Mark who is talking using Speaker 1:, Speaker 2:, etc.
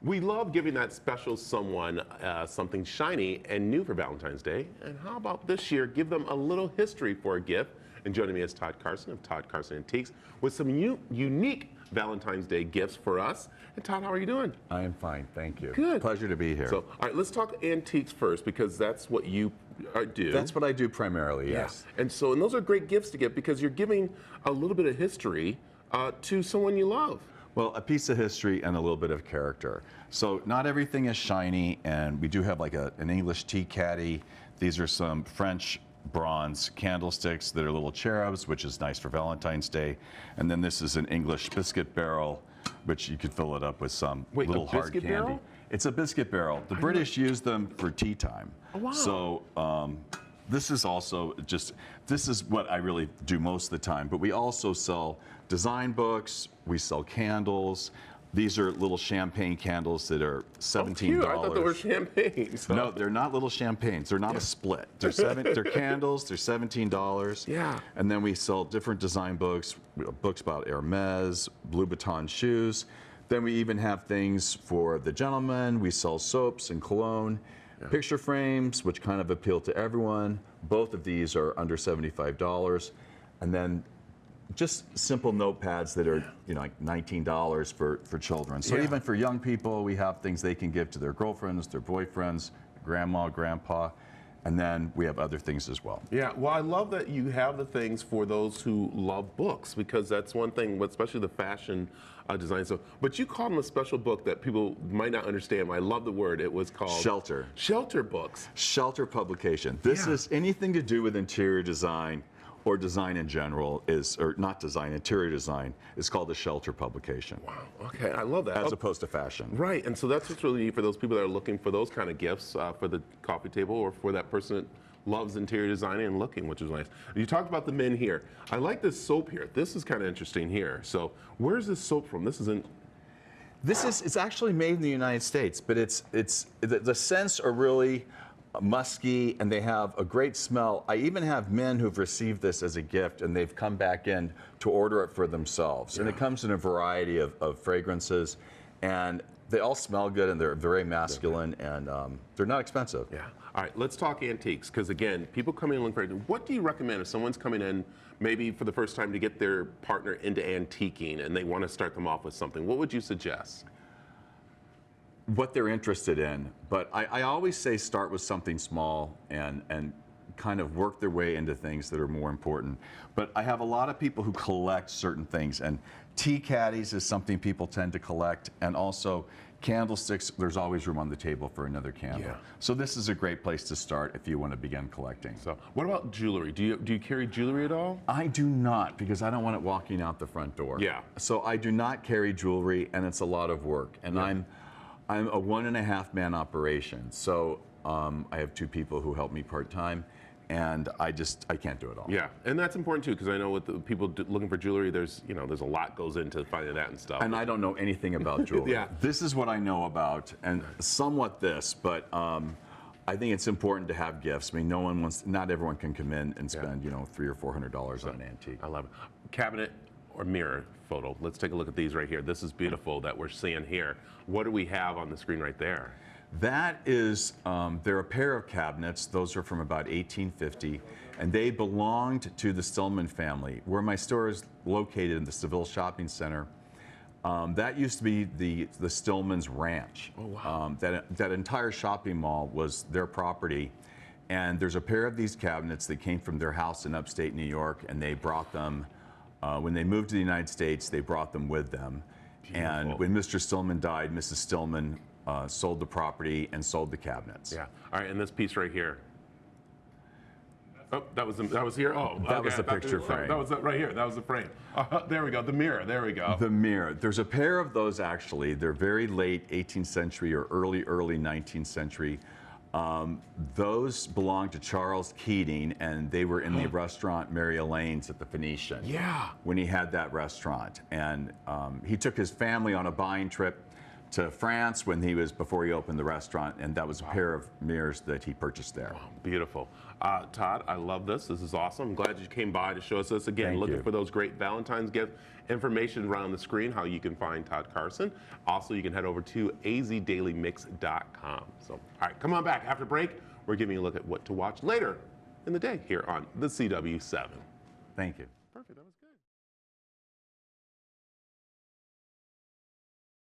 Speaker 1: We love giving that special someone something shiny and new for Valentine's Day. And how about this year, give them a little history for a gift? And joining me is Tod Carson of Tod Carson Antiques with some unique Valentine's Day gifts for us. And Tod, how are you doing?
Speaker 2: I am fine, thank you.
Speaker 1: Good.
Speaker 2: Pleasure to be here.
Speaker 1: So, all right, let's talk antiques first because that's what you do.
Speaker 2: That's what I do primarily, yes.
Speaker 1: And so, and those are great gifts to give because you're giving a little bit of history to someone you love.
Speaker 2: Well, a piece of history and a little bit of character. So not everything is shiny, and we do have like an English tea caddy. These are some French bronze candlesticks that are little cherubs, which is nice for Valentine's Day. And then this is an English biscuit barrel, which you could fill it up with some little hard candy.
Speaker 1: Barrel?
Speaker 2: It's a biscuit barrel. The British use them for tea time.
Speaker 1: Oh, wow.
Speaker 2: So this is also this is what I really do most of the time, but we also sell design books, we sell candles. These are little champagne candles that are $17.
Speaker 1: Oh, cute. I thought they were champagne. So.
Speaker 2: No, they're not little champagnes. They're not a split. They're they're candles. They're $17.
Speaker 1: Yeah.
Speaker 2: And then we sell different design books, books about Hermes, Louboutin shoes. Then we even have things for the gentleman. We sell soaps and cologne, picture frames, which kind of appeal to everyone. Both of these are under $75. And then just simple notepads that are, like $19 for children. So even for young people, we have things they can give to their girlfriends, their boyfriends, grandma, grandpa, and then we have other things as well.
Speaker 1: Yeah, well, I love that you have the things for those who love books because that's one thing, especially the fashion design. So, but you called them a special book that people might not understand. I love the word. It was called
Speaker 2: Shelter.
Speaker 1: Shelter books.
Speaker 2: Shelter publication. This is anything to do with interior design or design in general or not design, interior design, is called a shelter publication.
Speaker 1: Wow, okay, I love that.
Speaker 2: As opposed to fashion.
Speaker 1: Right, and so that's what's really neat for those people that are looking for those kind of gifts for the coffee table or for that person that loves interior designing and looking, which is nice. You talked about the men here. I like this soap here. This is kind of interesting here. So where's this soap from? This isn't...
Speaker 2: It's actually made in the United States, but the scents are really musky and they have a great smell. I even have men who've received this as a gift and they've come back in to order it for themselves. And it comes in a variety of fragrances and they all smell good and they're very masculine and they're not expensive.
Speaker 1: Yeah. All right, let's talk antiques because again, people come in and look for it. What do you recommend if someone's coming in maybe for the first time to get their partner into antiquing and they want to start them off with something? What would you suggest?
Speaker 2: What they're interested in, but I always say start with something small and kind of work their way into things that are more important. But I have a lot of people who collect certain things, and tea caddies is something people tend to collect, and also candlesticks, there's always room on the table for another candle. Yeah. So this is a great place to start if you want to begin collecting. So
Speaker 1: what about jewelry? Do you carry jewelry at all?
Speaker 2: I do not, because I don't want it walking out the front door.
Speaker 1: Yeah.
Speaker 2: So I do not carry jewelry, and it's a lot of work. And I'm a 1.5-man operation, so I have 2 people who help me part-time, and I can't do it all.
Speaker 1: Yeah, and that's important too, because I know with the people looking for jewelry, there's a lot goes into finding that and stuff.
Speaker 2: And I don't know anything about jewelry.
Speaker 1: Yeah.
Speaker 2: This is what I know about, and somewhat this, but I think it's important to have gifts. I mean, not everyone can come in and spend $300 or $400 on an antique.
Speaker 1: I love it. Cabinet or mirror photo. Let's take a look at these right here. This is beautiful that we're seeing here. What do we have on the screen right there?
Speaker 2: That is, they're a pair of cabinets. Those are from about 1850, and they belonged to the Stillman family. Where my store is located in the Seville Shopping Center, that used to be the Stillman's ranch. Oh, wow. That entire shopping mall was their property, and there's a pair of these cabinets that came from their house in upstate New York, and they brought them when they moved to the United States, they brought them with them. Beautiful. And when Mr. Stillman died, Mrs. Stillman sold the property and sold the cabinets.
Speaker 1: Yeah. All right, and this piece right here. Oh, that was here. Oh,
Speaker 2: that was the picture frame.
Speaker 1: That was right here. That was the frame. There we go. The mirror. There we go.
Speaker 2: The mirror. There's a pair of those actually. They're very late 18th century or early 19th century. Those belonged to Charles Keating, and they were in the restaurant Mary Elaine's at the Phoenician.
Speaker 1: Yeah.
Speaker 2: When he had that restaurant, and he took his family on a buying trip to France when he was, before he opened the restaurant, and that was a pair of mirrors that he purchased there.
Speaker 1: Beautiful. Todd, I love this. This is awesome. I'm glad you came by to show us this. Again,
Speaker 2: Thank
Speaker 1: looking
Speaker 2: you.
Speaker 1: for those great Valentine's gift information around the screen, how you can find Tod Carson. Also, you can head over to azdailymix.com. So, all right, come on back. After break, we're giving you a look at what to watch later in the day here on the CW7.
Speaker 2: Thank you.
Speaker 1: Perfect. That was good.